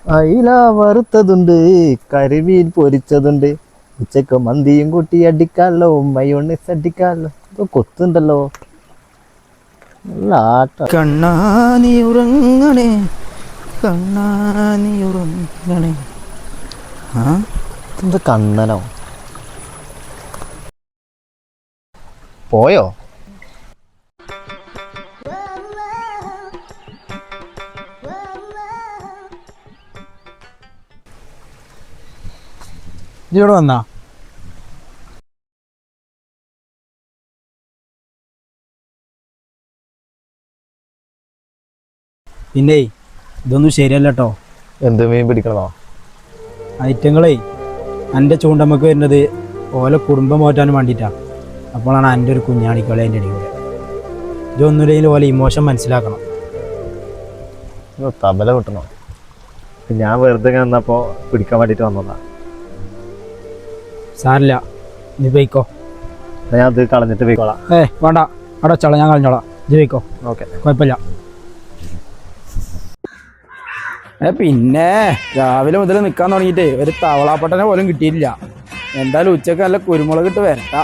അയില വറുത്തതുണ്ട്, കരിമീൻ പൊരിച്ചതുണ്ട്, ഉച്ചക്ക് മന്തിയും കൂട്ടി അടിക്കാലോ, മയോണൈസ് അടിക്കാലോ. ഇപ്പൊ കൊത്തുണ്ടല്ലോ. നല്ല ആട്ട. കണ്ണാനി ഉറങ്ങണേ, കണ്ണാനി ഉറങ്ങണേ. ആ എന്ത് കണ്ണനോ പോയോ? ഇവിടെ വന്നാ പിന്നെ ഇതൊന്നും ശരിയല്ല കേട്ടോ. എന്ത് മീൻ പിടിക്കണോ? ഐറ്റങ്ങളെ എൻ്റെ ചൂണ്ടമ്മക്ക് വരുന്നത് ഓലെ കുടുംബം പോറ്റാനും വേണ്ടിയിട്ടാണ്. അപ്പോഴാണ് എൻ്റെ ഒരു കുഞ്ഞാണിക്കളി അതിൻ്റെ ഇടയിൽ. ഇതൊന്നുമില്ലെങ്കിൽ ഓലെ ഇമോഷൻ മനസ്സിലാക്കണം. തബല കിട്ടണോ? ഞാൻ വെറുതെ വന്നപ്പോ പിടിക്കാൻ വേണ്ടിട്ട് വന്നതാ. സാരില്ല, നീ പോയിക്കോ. ഞാൻ അത് കളഞ്ഞിട്ട് പോയിക്കോളാം. വേണ്ട, അവിടെ വെച്ചോളാം, ഞാൻ കളഞ്ഞോളാം. ഇത് പോയിക്കോ. ഓക്കെ, കുഴപ്പമില്ല. പിന്നെ രാവിലെ മുതൽ നിൽക്കാൻ തുടങ്ങിയിട്ട് ഒരു തവളാപ്പട്ടനെ പോലും കിട്ടിയില്ല. എന്തായാലും ഉച്ചക്ക് നല്ല കുരുമുളക് ഇട്ട് വരട്ടാ.